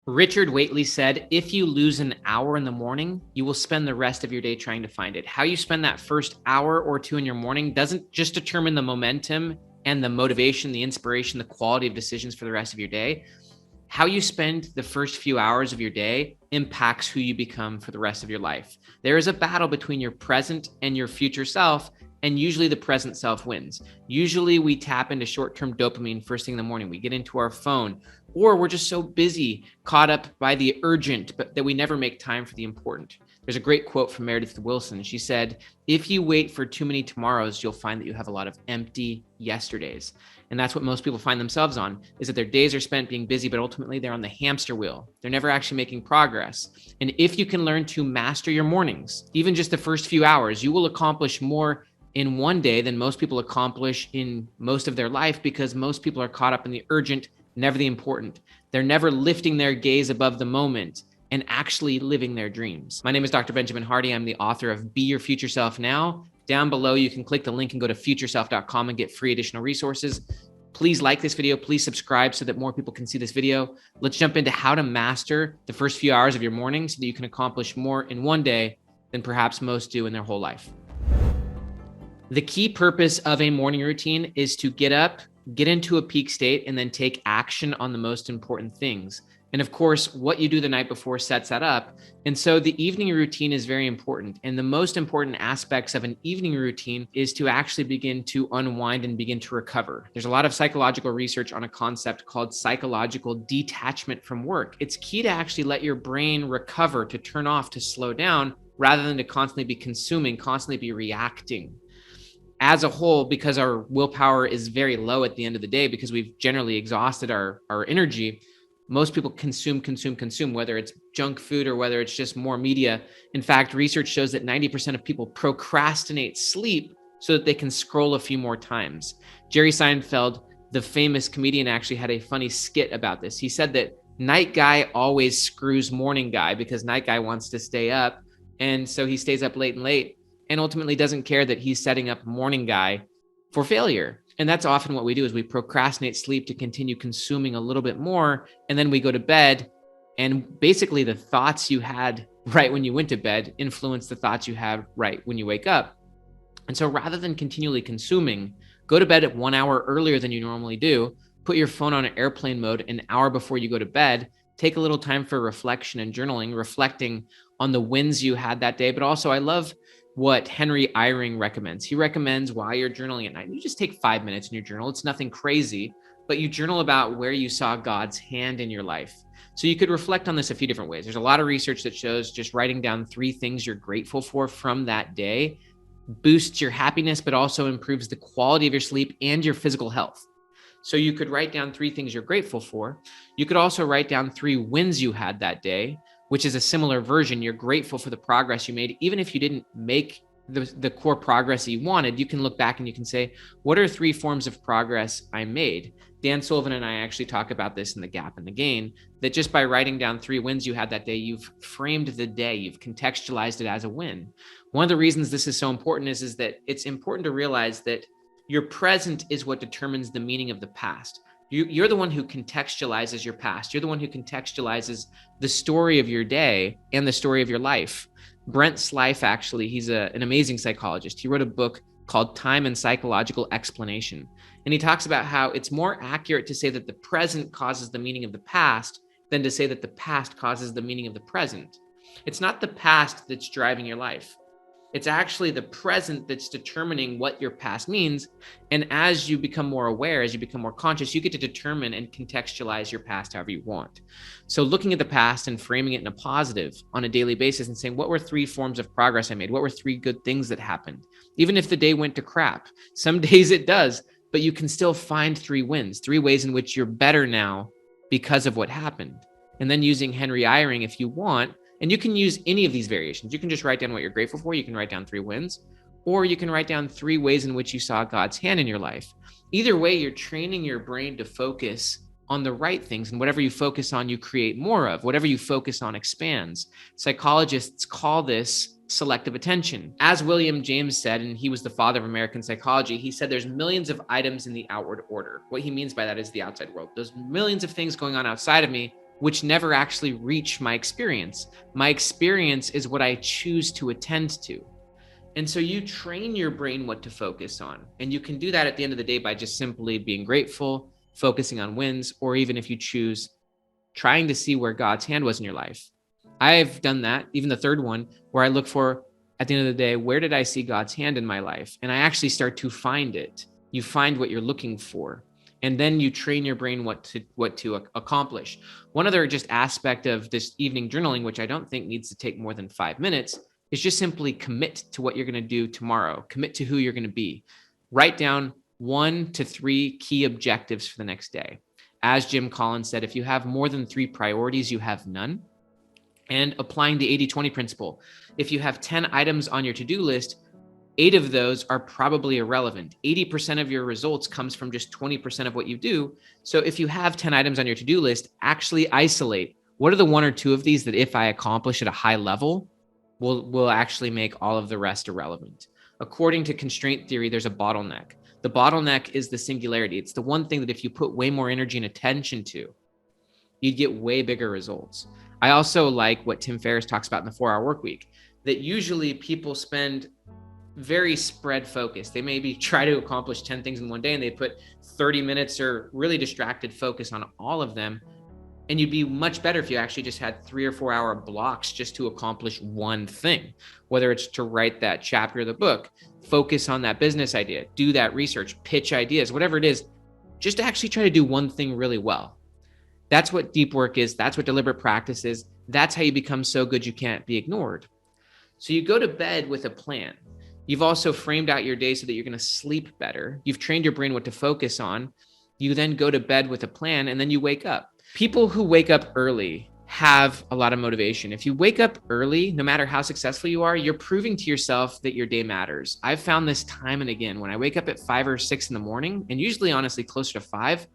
Richard Waitley said, if you lose an hour in the morning, you will spend the rest of your day trying to find it. How you spend that first hour or two in your morning doesn't just determine the momentum and the motivation, the inspiration, the quality of decisions for the rest of your day. How you spend the first few hours of your day impacts who you become for the rest of your life. There is a battle between your present and your future self, and usually the present self wins. Usually we tap into short-term dopamine first thing in the morning. We get into our phone, or we're just so busy, caught up by the urgent, but that we never make time for the important. There's a great quote from Meredith Wilson. She said, if you wait for too many tomorrows, you'll find that you have a lot of empty yesterdays. And that's what most people find themselves on, is that their days are spent being busy, but ultimately they're on the hamster wheel. They're never actually making progress. And if you can learn to master your mornings, even just the first few hours, you will accomplish more in one day than most people accomplish in most of their life, because most people are caught up in the urgent, never the important. They're never lifting their gaze above the moment and actually living their dreams. My name is Dr. Benjamin Hardy. I'm the author of Be Your Future Self Now. Down below, you can click the link and go to futureself.com and get free additional resources. Please like this video. Please subscribe so that more people can see this video. Let's jump into how to master the first few hours of your morning so that you can accomplish more in one day than perhaps most do in their whole life. The key purpose of a morning routine is to get up, get into a peak state, and then take action on the most important things. And of course, what you do the night before sets that up. And so the evening routine is very important. And the most important aspects of an evening routine is to actually begin to unwind and begin to recover. There's a lot of psychological research on a concept called psychological detachment from work. It's key to actually let your brain recover, to turn off, to slow down, rather than to constantly be consuming, constantly be reacting. As a whole, because our willpower is very low at the end of the day, because we've generally exhausted our energy, most people consume, whether it's junk food or whether it's just more media. In fact, research shows that 90% of people procrastinate sleep so that they can scroll a few more times. Jerry Seinfeld, the famous comedian, actually had a funny skit about this. He said that night guy always screws morning guy because night guy wants to stay up. And so he stays up late and ultimately doesn't care that he's setting up morning guy for failure. And that's often what we do, is we procrastinate sleep to continue consuming a little bit more. And then we go to bed, and basically the thoughts you had right when you went to bed influence the thoughts you have right when you wake up. And so rather than continually consuming, go to bed at 1 hour earlier than you normally do, put your phone on airplane mode an hour before you go to bed, take a little time for reflection and journaling, reflecting on the wins you had that day. But also, I love what Henry Eyring recommends. He recommends while you're journaling at night, you just take 5 minutes in your journal. It's nothing crazy, but you journal about where you saw God's hand in your life. So you could reflect on this a few different ways. There's a lot of research that shows just writing down 3 things you're grateful for from that day boosts your happiness, but also improves the quality of your sleep and your physical health. So you could write down 3 things you're grateful for. You could also write down 3 wins you had that day, which is a similar version. You're grateful for the progress you made. Even if you didn't make the core progress that you wanted, you can look back and you can say, what are 3 forms of progress I made? Dan Sullivan and I actually talk about this in The Gap and the Gain, that just by writing down 3 wins you had that day, you've framed the day, you've contextualized it as a win. One of the reasons this is so important is that it's important to realize that your present is what determines the meaning of the past. You're the one who contextualizes your past. You're the one who contextualizes the story of your day and the story of your life. Brent Slife, actually, he's an amazing psychologist. He wrote a book called Time and Psychological Explanation. And he talks about how it's more accurate to say that the present causes the meaning of the past than to say that the past causes the meaning of the present. It's not the past that's driving your life. It's actually the present that's determining what your past means. And as you become more aware, as you become more conscious, you get to determine and contextualize your past however you want. So looking at the past and framing it in a positive on a daily basis and saying, what were 3 forms of progress I made? What were 3 good things that happened? Even if the day went to crap, some days it does, but you can still find 3 wins, 3 ways in which you're better now because of what happened. And then using Henry Eyring, if you want, and you can use any of these variations. You can just write down what you're grateful for. You can write down 3 wins, or you can write down 3 ways in which you saw God's hand in your life. Either way, you're training your brain to focus on the right things, and whatever you focus on, you create more of. Whatever you focus on expands. Psychologists call this selective attention. As William James said, and he was the father of American psychology, he said there's millions of items in the outward order. What he means by that is the outside world. There's millions of things going on outside of me, which never actually reach my experience. My experience is what I choose to attend to. And so you train your brain what to focus on. And you can do that at the end of the day by just simply being grateful, focusing on wins, or even if you choose, trying to see where God's hand was in your life. I've done that, even the third one, where I look for, at the end of the day, where did I see God's hand in my life? And I actually start to find it. You find what you're looking for. And then you train your brain what to accomplish. One other just aspect of this evening journaling, which I don't think needs to take more than 5 minutes, is just simply commit to what you're going to do tomorrow. Commit to who you're going to be. Write down 1 to 3 key objectives for the next day. As Jim Collins said, if you have more than 3 priorities, you have none. And applying the 80-20 principle. If you have 10 items on your to-do list, 8 of those are probably irrelevant. 80% of your results comes from just 20% of what you do. So if you have 10 items on your to-do list, actually isolate. What are the 1 or 2 of these that if I accomplish at a high level, will actually make all of the rest irrelevant? According to constraint theory, there's a bottleneck. The bottleneck is the singularity. It's the one thing that if you put way more energy and attention to, you'd get way bigger results. I also like what Tim Ferriss talks about in the 4-Hour Workweek, that usually people spend very spread focus. They maybe try to accomplish 10 things in one day and they put 30 minutes or really distracted focus on all of them. And you'd be much better if you actually just had 3 or 4 hour blocks just to accomplish one thing, whether it's to write that chapter of the book, focus on that business idea, do that research, pitch ideas, whatever it is, just to actually try to do one thing really well. That's what deep work is. That's what deliberate practice is. That's how you become so good you can't be ignored. So you go to bed with a plan. You've also framed out your day so that you're going to sleep better. You've trained your brain what to focus on. You then go to bed with a plan and then you wake up. People who wake up early have a lot of motivation. If you wake up early, no matter how successful you are, you're proving to yourself that your day matters. I've found this time and again. When I wake up at 5 or 6 in the morning, and usually honestly closer to 5,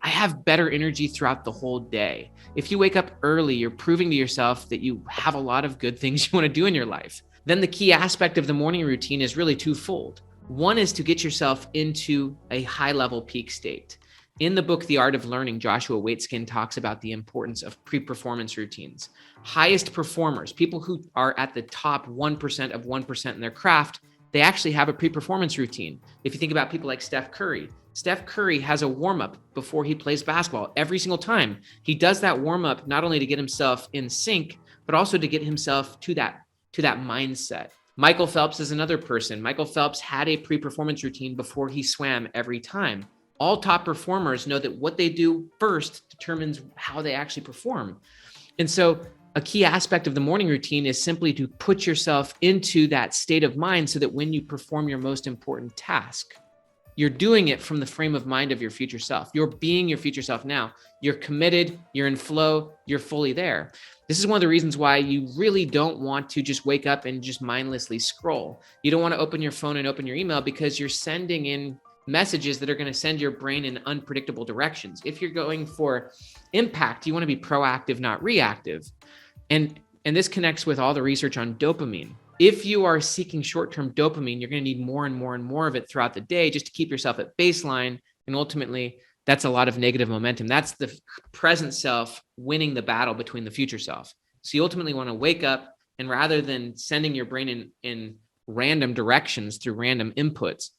I have better energy throughout the whole day. If you wake up early, you're proving to yourself that you have a lot of good things you want to do in your life. Then the key aspect of the morning routine is really twofold. One is to get yourself into a high-level peak state. In the book, The Art of Learning, Joshua Waitzkin talks about the importance of pre-performance routines. Highest performers, people who are at the top 1% of 1% in their craft, they actually have a pre-performance routine. If you think about people like Steph Curry has a warm-up before he plays basketball every single time. He does that warm-up not only to get himself in sync, but also to get himself to that mindset. Michael Phelps is another person. Michael Phelps had a pre-performance routine before he swam every time. All top performers know that what they do first determines how they actually perform. And so a key aspect of the morning routine is simply to put yourself into that state of mind so that when you perform your most important task, you're doing it from the frame of mind of your future self. You're being your future self now. You're committed, you're in flow, you're fully there. This is one of the reasons why you really don't want to just wake up and just mindlessly scroll. You don't want to open your phone and open your email because you're sending in messages that are going to send your brain in unpredictable directions. If you're going for impact, you want to be proactive, not reactive. And this connects with all the research on dopamine. If you are seeking short-term dopamine, you're going to need more and more and more of it throughout the day just to keep yourself at baseline. And ultimately, that's a lot of negative momentum. That's the present self winning the battle between the future self. So you ultimately want to wake up, and rather than sending your brain in random directions through random inputs,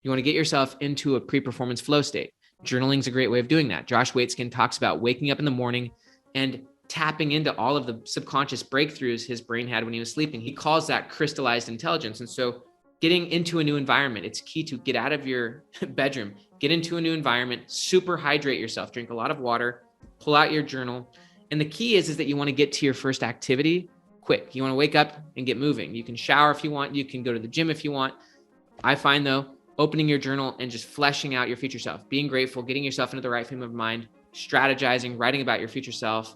you want to get yourself into a pre-performance flow state. Journaling is a great way of doing that. Josh Waitzkin talks about waking up in the morning and tapping into all of the subconscious breakthroughs his brain had when he was sleeping. He calls that crystallized intelligence. And so getting into a new environment, it's key to get out of your bedroom, get into a new environment, super hydrate yourself, drink a lot of water, pull out your journal. And the key is that you want to get to your first activity quick. You want to wake up and get moving. You can shower if you want. You can go to the gym if you want. I find though, opening your journal and just fleshing out your future self, being grateful, getting yourself into the right frame of mind, strategizing, writing about your future self,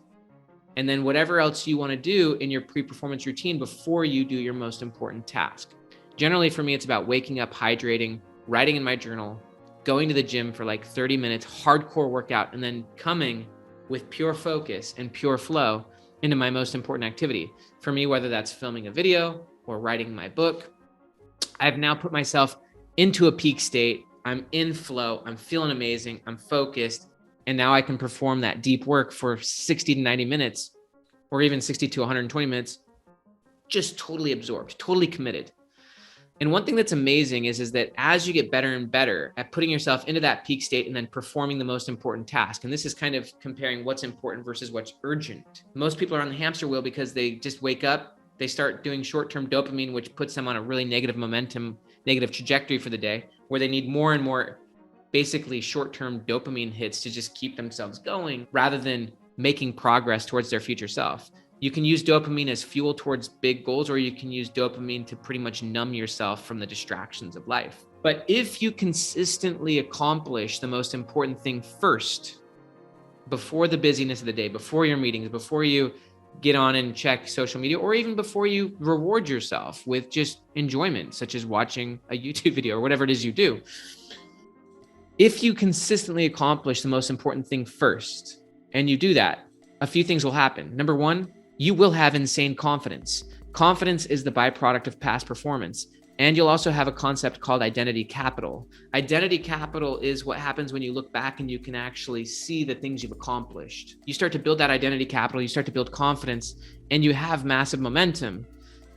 and then whatever else you want to do in your pre-performance routine before you do your most important task. Generally for me, it's about waking up, hydrating, writing in my journal, going to the gym for like 30 minutes, hardcore workout, and then coming with pure focus and pure flow into my most important activity. For me, whether that's filming a video or writing my book, I've now put myself into a peak state. I'm in flow. I'm feeling amazing. I'm focused. And now I can perform that deep work for 60 to 90 minutes, or even 60 to 120 minutes, just totally absorbed, totally committed. And one thing that's amazing is that as you get better and better at putting yourself into that peak state and then performing the most important task, and this is kind of comparing what's important versus what's urgent. Most people are on the hamster wheel because they just wake up, they start doing short-term dopamine, which puts them on a really negative momentum, negative trajectory for the day, where they need more and more basically short-term dopamine hits to just keep themselves going rather than making progress towards their future self. You can use dopamine as fuel towards big goals, or you can use dopamine to pretty much numb yourself from the distractions of life. But if you consistently accomplish the most important thing first, before the busyness of the day, before your meetings, before you get on and check social media, or even before you reward yourself with just enjoyment, such as watching a YouTube video or whatever it is you do, if you consistently accomplish the most important thing first, and you do that, a few things will happen. Number one, you will have insane confidence. Confidence is the byproduct of past performance. And you'll also have a concept called identity capital. Identity capital is what happens when you look back and you can actually see the things you've accomplished. You start to build that identity capital, you start to build confidence, and you have massive momentum.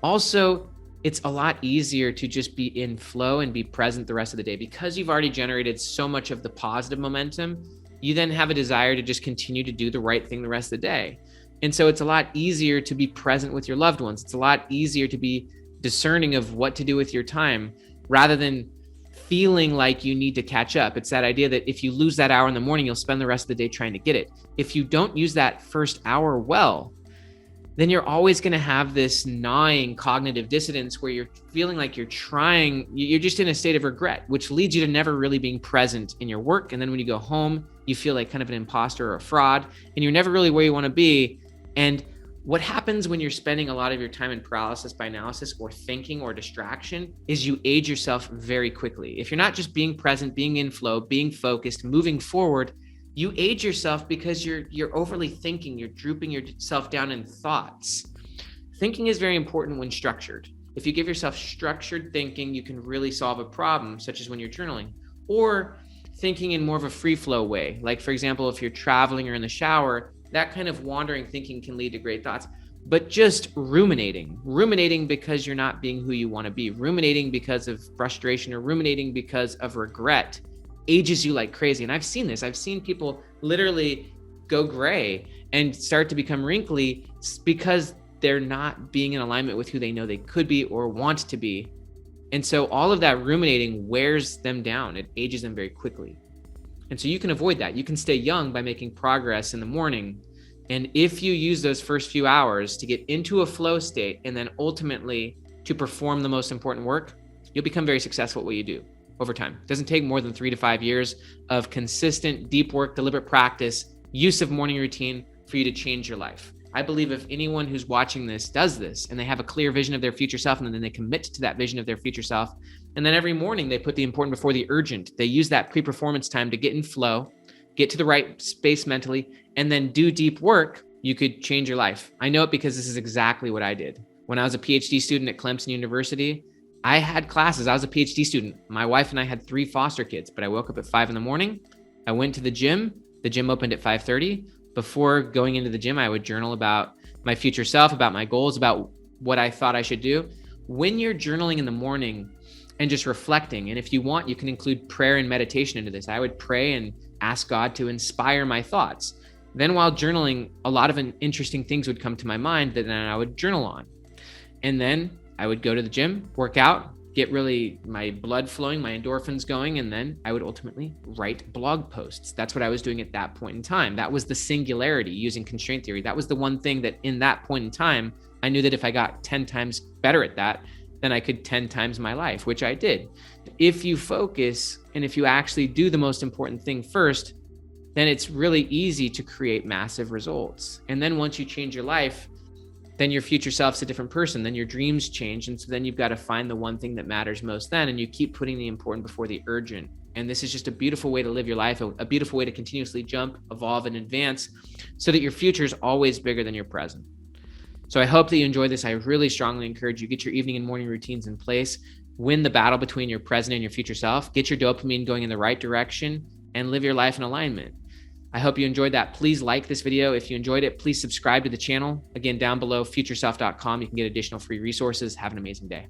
Also, it's a lot easier to just be in flow and be present the rest of the day because you've already generated so much of the positive momentum. You then have a desire to just continue to do the right thing the rest of the day. And so it's a lot easier to be present with your loved ones. It's a lot easier to be discerning of what to do with your time rather than feeling like you need to catch up. It's that idea that if you lose that hour in the morning, you'll spend the rest of the day trying to get it. If you don't use that first hour well, then you're always going to have this gnawing cognitive dissonance where you're feeling like you're just in a state of regret, which leads you to never really being present in your work. And then when you go home, you feel like kind of an imposter or a fraud, and you're never really where you want to be. And what happens when you're spending a lot of your time in paralysis by analysis or thinking or distraction is you age yourself very quickly. If you're not just being present, being in flow, being focused, moving forward, you age yourself because you're overly thinking, you're drooping yourself down in thoughts. Thinking is very important when structured. If you give yourself structured thinking, you can really solve a problem, such as when you're journaling, or thinking in more of a free flow way. Like, for example, if you're traveling or in the shower, that kind of wandering thinking can lead to great thoughts. But just ruminating because you're not being who you want to be, ruminating because of frustration or ruminating because of regret ages you like crazy. And I've seen this. I've seen people literally go gray and start to become wrinkly because they're not being in alignment with who they know they could be or want to be. And so all of that ruminating wears them down. It ages them very quickly. And so you can avoid that. You can stay young by making progress in the morning. And if you use those first few hours to get into a flow state and then ultimately to perform the most important work, you'll become very successful at what you do over time. It doesn't take more than 3 to 5 years of consistent, deep work, deliberate practice, use of morning routine for you to change your life. I believe if anyone who's watching this does this and they have a clear vision of their future self and then they commit to that vision of their future self, and then every morning they put the important before the urgent, they use that pre-performance time to get in flow, get to the right space mentally, and then do deep work, you could change your life. I know it because this is exactly what I did. When I was a PhD student at Clemson University, I had classes. I was a PhD student. My wife and I had 3 foster kids, but I woke up at 5 a.m. I went to the gym. The gym opened at 5:30. Before going into the gym, I would journal about my future self, about my goals, about what I thought I should do. When you're journaling in the morning and just reflecting, and if you want, you can include prayer and meditation into this. I would pray and ask God to inspire my thoughts. Then while journaling, a lot of interesting things would come to my mind that then I would journal on. And then I would go to the gym, work out, get really my blood flowing, my endorphins going, and then I would ultimately write blog posts. That's what I was doing at that point in time. That was the singularity using constraint theory. That was the one thing that in that point in time, I knew that if I got 10 times better at that, then I could 10 times my life, which I did. If you focus and if you actually do the most important thing first, then it's really easy to create massive results. And then once you change your life, then your future self's a different person, then your dreams change. And so then you've got to find the one thing that matters most then, and you keep putting the important before the urgent. And this is just a beautiful way to live your life, a beautiful way to continuously jump, evolve, and advance so that your future is always bigger than your present. So I hope that you enjoy this. I really strongly encourage you, get your evening and morning routines in place, win the battle between your present and your future self, get your dopamine going in the right direction, and live your life in alignment. I hope you enjoyed that. Please like this video. If you enjoyed it, please subscribe to the channel. Again, down below, futureself.com, you can get additional free resources. Have an amazing day.